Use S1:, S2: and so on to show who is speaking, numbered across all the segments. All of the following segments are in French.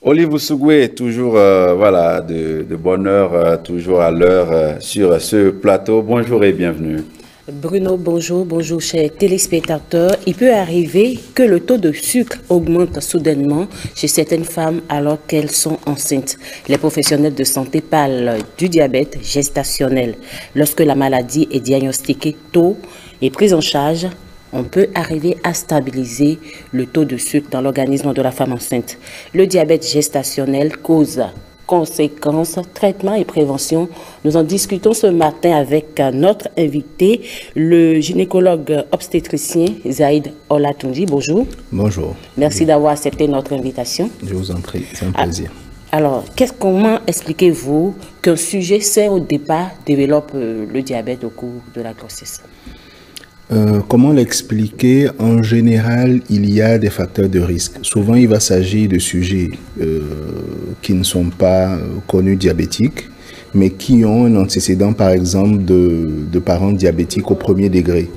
S1: Olive Oussougoué, toujours voilà, de bonne heure, toujours à l'heure sur ce plateau. Bonjour et bienvenue.
S2: Bruno, bonjour, bonjour chers téléspectateurs. Il peut arriver que le taux de sucre augmente soudainement chez certaines femmes alors qu'elles sont enceintes. Les professionnels de santé parlent du diabète gestationnel. Lorsque la maladie est diagnostiquée tôt et prise en charge, on peut arriver à stabiliser le taux de sucre dans l'organisme de la femme enceinte. Le diabète gestationnel cause conséquences, traitement et prévention. Nous en discutons ce matin avec notre invité, le gynécologue obstétricien Zaïd Olatounji. Bonjour.
S3: Bonjour.
S2: Merci d'avoir accepté notre invitation.
S3: Je vous en prie, c'est un plaisir.
S2: Alors, comment expliquez-vous qu'un sujet sain au départ développe le diabète au cours de la grossesse?
S3: Comment l'expliquer? En général, il y a des facteurs de risque. Souvent, il va s'agir de sujets qui ne sont pas connus diabétiques, mais qui ont un antécédent, par exemple, de parents diabétiques au premier degré.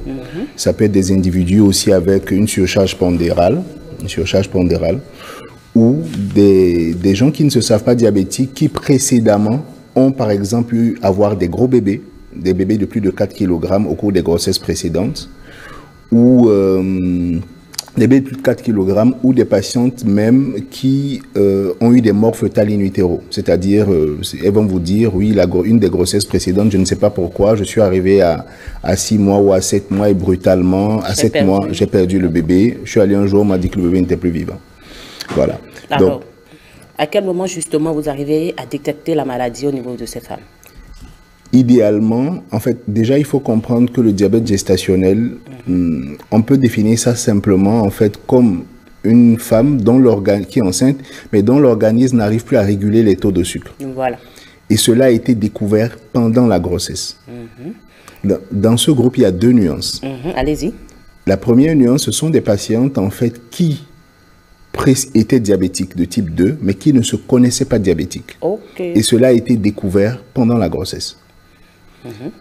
S3: Ça peut être des individus aussi avec une surcharge pondérale, ou des gens qui ne se savent pas diabétiques, qui précédemment ont, par exemple, eu à avoir des gros bébés, des bébés de plus de 4 kg au cours des grossesses précédentes, ou des bébés de plus de 4 kg, ou des patientes même qui ont eu des morts fœtales in utero. C'est-à-dire, elles vont vous dire, oui, une des grossesses précédentes, je ne sais pas pourquoi, je suis arrivé à 6 mois ou à 7 mois et brutalement, à 7 mois, j'ai perdu le bébé. Je suis allé un jour, on m'a dit que le bébé n'était plus vivant. Voilà.
S2: Alors,
S3: donc,
S2: à quel moment justement vous arrivez à détecter la maladie au niveau de ces femmes?
S3: Idéalement, en fait, déjà, il faut comprendre que le diabète gestationnel, on peut définir ça simplement, en fait, comme une femme qui est enceinte, mais dont l'organisme n'arrive plus à réguler les taux de sucre.
S2: Voilà.
S3: Et cela a été découvert pendant la grossesse. Dans ce groupe, il y a deux nuances.
S2: Allez-y.
S3: La première nuance, ce sont des patientes, en fait, qui étaient diabétiques de type 2, mais qui ne se connaissaient pas diabétiques.
S2: Okay.
S3: Et cela a été découvert pendant la grossesse.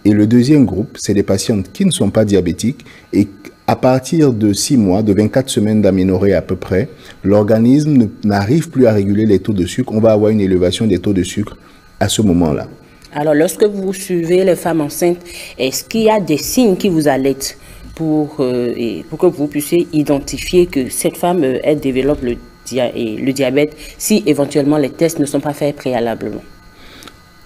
S3: Et le deuxième groupe, c'est des patientes qui ne sont pas diabétiques et à partir de 6 mois, de 24 semaines d'aménorrhée à peu près, l'organisme n'arrive plus à réguler les taux de sucre. On va avoir une élévation des taux de sucre à ce moment-là.
S2: Alors, lorsque vous suivez les femmes enceintes, est-ce qu'il y a des signes qui vous alertent pour que vous puissiez identifier que cette femme, elle développe le diabète si éventuellement les tests ne sont pas faits préalablement?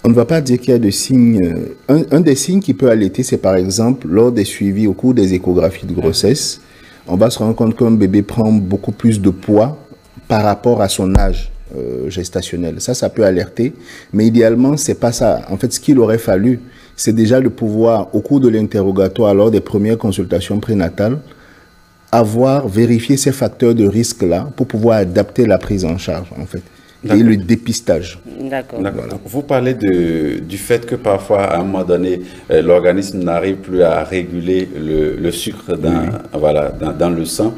S3: On ne va pas dire qu'il y a de signes. Un des signes qui peut alerter, c'est par exemple lors des suivis au cours des échographies de grossesse, on va se rendre compte qu'un bébé prend beaucoup plus de poids par rapport à son âge gestationnel. Ça peut alerter, mais idéalement, c'est pas ça. En fait, ce qu'il aurait fallu, c'est déjà de pouvoir, au cours de l'interrogatoire, lors des premières consultations prénatales, vérifié ces facteurs de risque-là pour pouvoir adapter la prise en charge, en fait. Et le dépistage.
S2: D'accord.
S1: Voilà. Vous parlez du fait que parfois, à un moment donné, l'organisme n'arrive plus à réguler le sucre dans le sang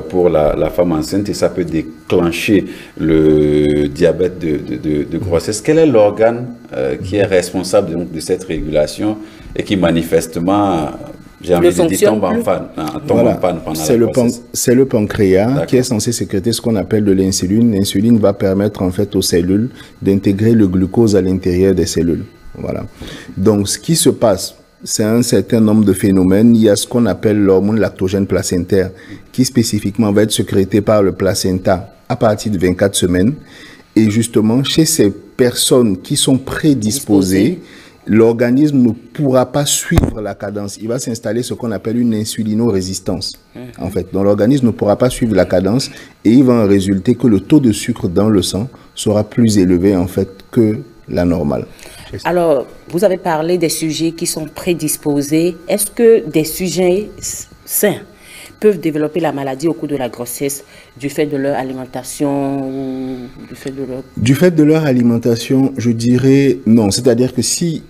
S1: pour la femme enceinte et ça peut déclencher le diabète de grossesse. Quel est l'organe qui est responsable donc, de cette régulation et qui manifestement... J'ai envie de dire tombe en panne pendant la grossesse.
S3: C'est le pancréas qui est censé sécréter ce qu'on appelle de l'insuline. L'insuline va permettre en fait aux cellules d'intégrer le glucose à l'intérieur des cellules. Voilà. Donc ce qui se passe, c'est un certain nombre de phénomènes. Il y a ce qu'on appelle l'hormone lactogène placentaire qui spécifiquement va être sécrété par le placenta à partir de 24 semaines. Et justement, chez ces personnes qui sont prédisposées, l'organisme ne pourra pas suivre la cadence. Il va s'installer ce qu'on appelle une insulinorésistance. En fait, donc l'organisme ne pourra pas suivre la cadence et il va en résulter que le taux de sucre dans le sang sera plus élevé en fait que la normale.
S2: Alors, vous avez parlé des sujets qui sont prédisposés. Est-ce que des sujets sains peuvent développer la maladie au cours de la grossesse du fait de leur alimentation ou
S3: Du fait de leur alimentation, je dirais non. C'est-à-dire que si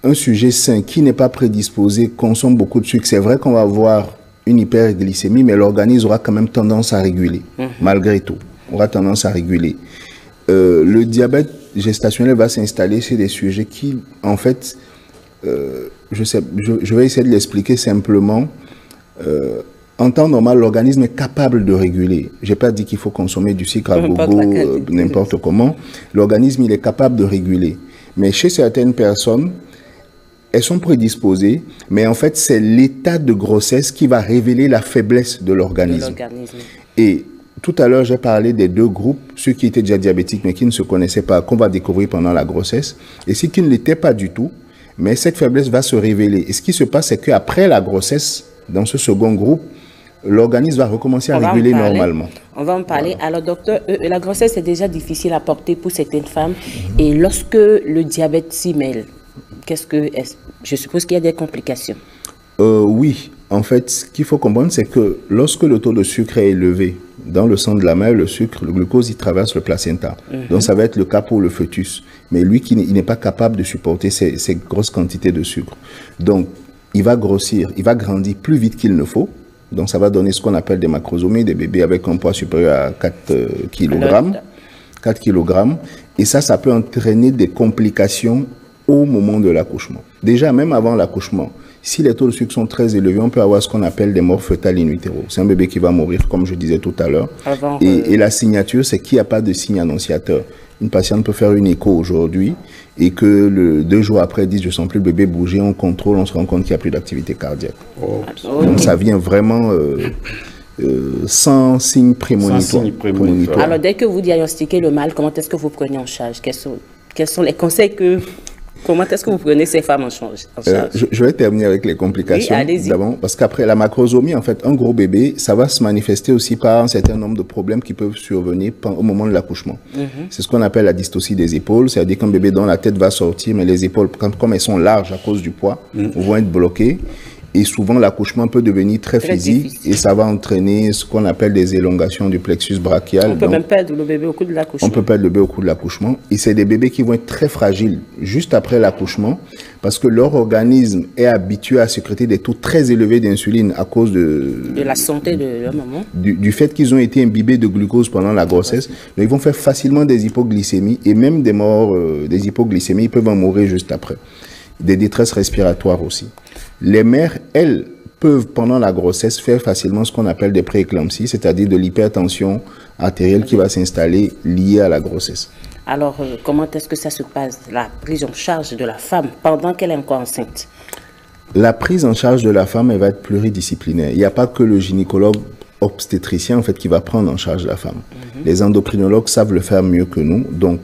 S3: un sujet sain qui n'est pas prédisposé consomme beaucoup de sucre, c'est vrai qu'on va avoir une hyperglycémie, mais l'organisme aura quand même tendance à réguler, malgré tout. Aura tendance à réguler. Le diabète gestationnel va s'installer chez des sujets qui, en fait, je vais essayer de l'expliquer simplement. En temps normal, l'organisme est capable de réguler. Je n'ai pas dit qu'il faut consommer du sucre à gogo, n'importe comment. L'organisme, il est capable de réguler. Mais chez certaines personnes, elles sont prédisposées, mais en fait, c'est l'état de grossesse qui va révéler la faiblesse de l'organisme. Et tout à l'heure, j'ai parlé des deux groupes, ceux qui étaient déjà diabétiques, mais qui ne se connaissaient pas, qu'on va découvrir pendant la grossesse, et ceux qui ne l'étaient pas du tout, mais cette faiblesse va se révéler. Et ce qui se passe, c'est qu'après la grossesse, dans ce second groupe, l'organisme va recommencer à réguler normalement.
S2: On va en parler. Voilà. Alors, docteur, la grossesse est déjà difficile à porter pour certaines femmes. Et lorsque le diabète s'y mêle, je suppose qu'il y a des complications.
S3: Oui. En fait, ce qu'il faut comprendre, c'est que lorsque le taux de sucre est élevé dans le sang de la mère, le glucose, il traverse le placenta. Donc, ça va être le cas pour le fœtus. Mais lui, il n'est pas capable de supporter ces grosses quantités de sucre. Donc, il va grossir, il va grandir plus vite qu'il ne faut. Donc, ça va donner ce qu'on appelle des macrosomies, des bébés avec un poids supérieur à 4 kg. 4 kg. Et ça peut entraîner des complications au moment de l'accouchement. Déjà, même avant l'accouchement, si les taux de sucre sont très élevés, on peut avoir ce qu'on appelle des morts fœtales in utero. C'est un bébé qui va mourir, comme je disais tout à l'heure. Et la signature, c'est qu'il n'y a pas de signe annonciateur. Une patiente peut faire une écho aujourd'hui et que 2 jours après, dit je sens plus le bébé bouger, on contrôle, on se rend compte qu'il n'y a plus d'activité cardiaque. Donc ça vient vraiment sans signe prémonitoire.
S2: Alors dès que vous diagnostiquez le mal, comment est-ce que vous prenez en charge? Quels sont les conseils Comment est-ce que vous prenez ces femmes en charge?
S3: Je vais terminer avec les complications. Oui, allez-y. Parce qu'après la macrosomie, en fait, un gros bébé, ça va se manifester aussi par un certain nombre de problèmes qui peuvent survenir au moment de l'accouchement. C'est ce qu'on appelle la dystocie des épaules, c'est-à-dire qu'un bébé dont la tête va sortir, mais les épaules, comme elles sont larges à cause du poids, vont être bloquées. Et souvent, l'accouchement peut devenir très physique difficile. Et ça va entraîner ce qu'on appelle des élongations du plexus brachial.
S2: On peut même perdre le bébé au cours de l'accouchement.
S3: On peut perdre le bébé au cours de l'accouchement. Et c'est des bébés qui vont être très fragiles juste après l'accouchement parce que leur organisme est habitué à sécréter des taux très élevés d'insuline à cause de
S2: la santé de leur maman.
S3: Du fait qu'ils ont été imbibés de glucose pendant la grossesse. Donc, ils vont faire facilement des hypoglycémies et même des morts, des hypoglycémies, ils peuvent en mourir juste après. Des détresses respiratoires aussi. Les mères, elles, peuvent pendant la grossesse faire facilement ce qu'on appelle des prééclampsies, c'est-à-dire de l'hypertension artérielle qui va s'installer liée à la grossesse.
S2: Alors, comment est-ce que ça se passe, la prise en charge de la femme pendant qu'elle est encore enceinte?
S3: La prise en charge de la femme, elle va être pluridisciplinaire. Il n'y a pas que le gynécologue obstétricien, en fait, qui va prendre en charge la femme. Les endocrinologues savent le faire mieux que nous, donc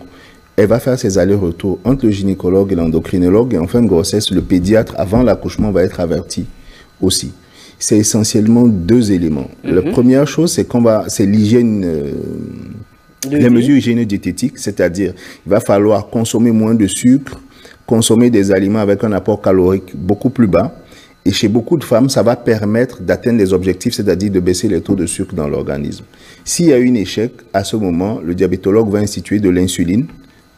S3: elle va faire ses allers-retours entre le gynécologue et l'endocrinologue. Et en fin de grossesse, le pédiatre, avant l'accouchement, va être averti aussi. C'est essentiellement 2 éléments. La première chose, c'est l'hygiène, les mesures hygiéno-diététiques, c'est-à-dire il va falloir consommer moins de sucre, consommer des aliments avec un apport calorique beaucoup plus bas. Et chez beaucoup de femmes, ça va permettre d'atteindre les objectifs, c'est-à-dire de baisser les taux de sucre dans l'organisme. S'il y a un échec, à ce moment, le diabétologue va instituer de l'insuline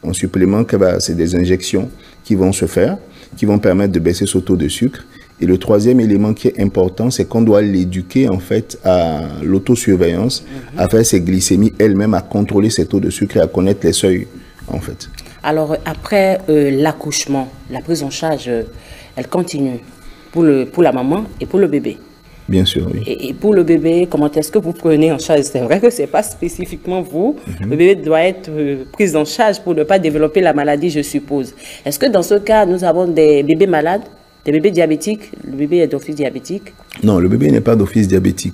S3: en supplément, c'est des injections qui vont se faire, qui vont permettre de baisser ce taux de sucre. Et le troisième élément qui est important, c'est qu'on doit l'éduquer en fait à l'autosurveillance, à faire ses glycémies elle-même, à contrôler ses taux de sucre et à connaître les seuils en fait.
S2: Alors après l'accouchement, la prise en charge, elle continue pour la maman et pour le bébé.
S3: Bien sûr, oui.
S2: Et pour le bébé, comment est-ce que vous prenez en charge? C'est vrai que ce n'est pas spécifiquement vous. Le bébé doit être pris en charge pour ne pas développer la maladie, je suppose. Est-ce que dans ce cas, nous avons des bébés malades, des bébés diabétiques? Le bébé est d'office diabétique?
S3: Non, le bébé n'est pas d'office diabétique.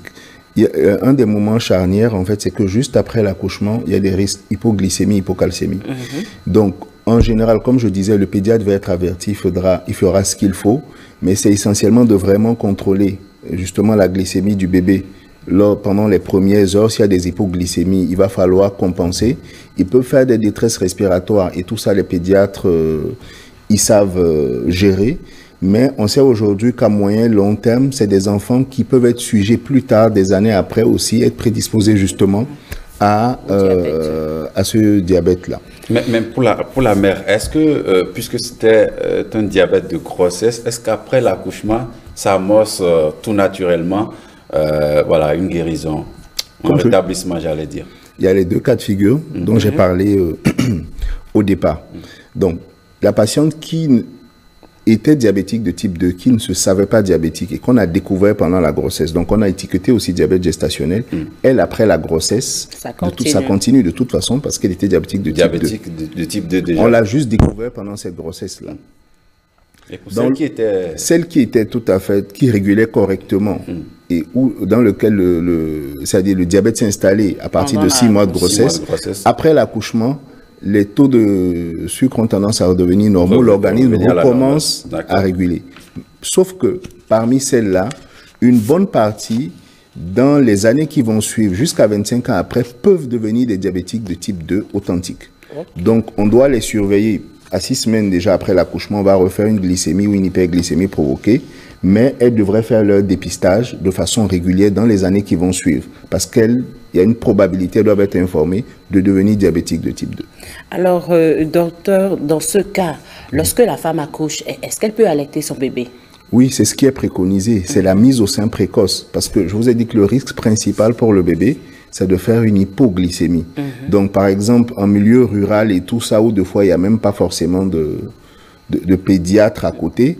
S3: Il y a un des moments charnières, en fait, c'est que juste après l'accouchement, il y a des risques hypoglycémie, hypocalcémie. Donc, en général, comme je disais, le pédiatre va être averti, il fera ce qu'il faut, mais c'est essentiellement de vraiment contrôler justement la glycémie du bébé. Pendant les premières heures, s'il y a des hypoglycémies, il va falloir compenser. Ils peuvent faire des détresses respiratoires et tout ça, les pédiatres, ils savent gérer. Mais on sait aujourd'hui qu'à moyen long terme, c'est des enfants qui peuvent être sujets plus tard, des années après aussi, être prédisposés justement à ce diabète-là.
S1: Mais pour la mère, est-ce que, puisque c'était un diabète de grossesse, est-ce qu'après l'accouchement, ça amorce tout naturellement une guérison, un rétablissement, j'allais dire?
S3: Il y a les 2 cas de figure dont j'ai parlé au départ. Donc, la patiente qui étaient diabétiques de type 2, qui ne se savaient pas diabétiques et qu'on a découvert pendant la grossesse. Donc, on a étiqueté aussi diabète gestationnel. Elle, après la grossesse, ça continue de toute façon parce qu'elle était diabétique de type 2.
S1: De type 2 déjà.
S3: On l'a juste découvert pendant cette grossesse-là.
S1: Et pour celle qui était
S3: tout à fait, qui régulait correctement et où, dans lequel c'est-à-dire le diabète s'est installé à partir de 6 mois de grossesse, après l'accouchement, les taux de sucre ont tendance à redevenir normaux, l'organisme recommence à réguler. Sauf que parmi celles-là, une bonne partie, dans les années qui vont suivre, jusqu'à 25 ans après, peuvent devenir des diabétiques de type 2 authentiques. Donc, on doit les surveiller. À 6 semaines déjà après l'accouchement, on va refaire une glycémie ou une hyperglycémie provoquée, mais elles devraient faire leur dépistage de façon régulière dans les années qui vont suivre, parce qu'il y a une probabilité, elles doivent être informées, de devenir diabétiques de type 2.
S2: Alors, docteur, dans ce cas, lorsque la femme accouche, est-ce qu'elle peut allaiter son bébé?
S3: Oui, c'est ce qui est préconisé, c'est la mise au sein précoce, parce que je vous ai dit que le risque principal pour le bébé, c'est de faire une hypoglycémie. Donc, par exemple, en milieu rural et tout ça, où des fois, il n'y a même pas forcément de pédiatre à côté,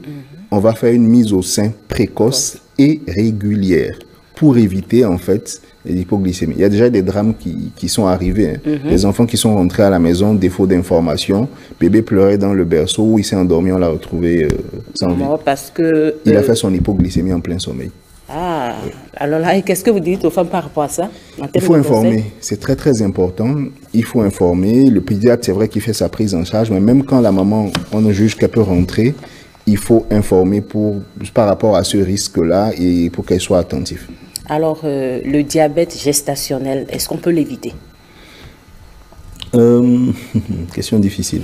S3: on va faire une mise au sein précoce et régulière pour éviter, en fait, l'hypoglycémie. Il y a déjà des drames qui sont arrivés. Des enfants qui sont rentrés à la maison, défaut d'information, bébé pleurait dans le berceau, où il s'est endormi, on l'a retrouvé sans vie.
S2: Parce que,
S3: il a fait son hypoglycémie en plein sommeil.
S2: Ah, alors là, qu'est-ce que vous dites aux femmes par rapport à ça?
S3: Il faut informer, c'est très très important. Il faut informer. Le pédiatre, c'est vrai qu'il fait sa prise en charge, mais même quand la maman, on ne juge qu'elle peut rentrer, il faut informer par rapport à ce risque-là et pour qu'elle soit attentive.
S2: Alors, le diabète gestationnel, est-ce qu'on peut l'éviter?
S3: Question difficile.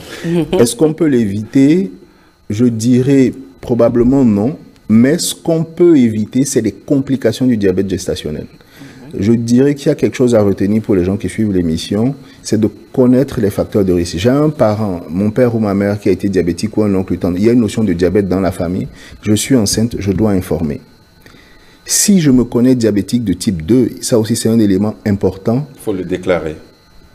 S3: Est-ce qu'on peut l'éviter? Je dirais probablement non. Mais ce qu'on peut éviter, c'est les complications du diabète gestationnel. Je dirais qu'il y a quelque chose à retenir pour les gens qui suivent l'émission, c'est de connaître les facteurs de risque. J'ai un parent, mon père ou ma mère qui a été diabétique ou un oncle ou tante. Il y a une notion de diabète dans la famille. Je suis enceinte, je dois informer. Si je me connais diabétique de type 2, ça aussi c'est un élément important.
S1: Il faut le déclarer.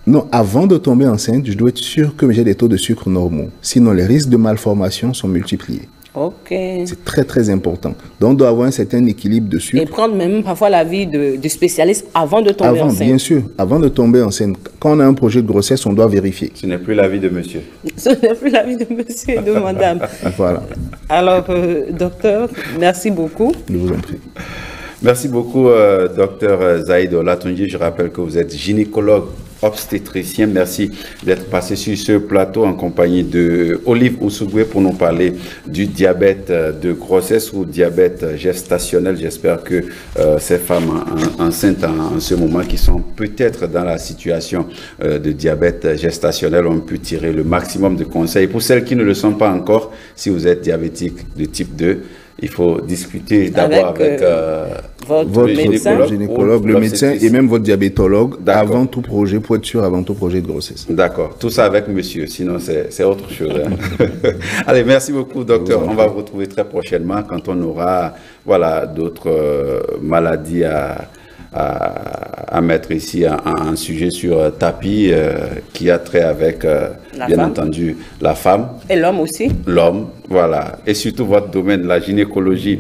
S3: Non, avant de tomber enceinte, je dois être sûr que j'ai des taux de sucre normaux. Sinon, les risques de malformation sont multipliés.
S2: Ok.
S3: C'est très très important. Donc on doit avoir un certain équilibre de sucre.
S2: Et prendre même parfois l'avis du spécialiste avant de tomber enceinte.
S3: Bien sûr, avant de tomber enceinte. Quand on a un projet de grossesse, on doit vérifier.
S1: Ce n'est plus l'avis de monsieur.
S2: Ce n'est plus l'avis de monsieur et de madame.
S3: Voilà.
S2: Alors, docteur, merci beaucoup.
S3: Je vous en prie.
S1: Merci beaucoup, docteur Zaïd Olatunji. Je rappelle que vous êtes gynécologue obstétricien. Merci d'être passé sur ce plateau en compagnie de Olive Oussougoué pour nous parler du diabète de grossesse ou diabète gestationnel. J'espère que ces femmes enceintes en ce moment qui sont peut-être dans la situation de diabète gestationnel ont pu tirer le maximum de conseils. Pour celles qui ne le sont pas encore, si vous êtes diabétique de type 2, il faut discuter d'abord avec
S3: votre gynécologue, le médecin et même votre diabétologue avant tout projet, pour être sûr avant tout projet de grossesse.
S1: D'accord. Tout ça avec monsieur, sinon c'est autre chose. Hein. Allez, merci beaucoup, docteur. On va vous retrouver très prochainement quand on aura d'autres maladies à mettre ici, un sujet sur tapis qui a trait avec, bien entendu, la femme.
S2: Et l'homme aussi.
S1: L'homme, voilà. Et surtout votre domaine, la gynécologie.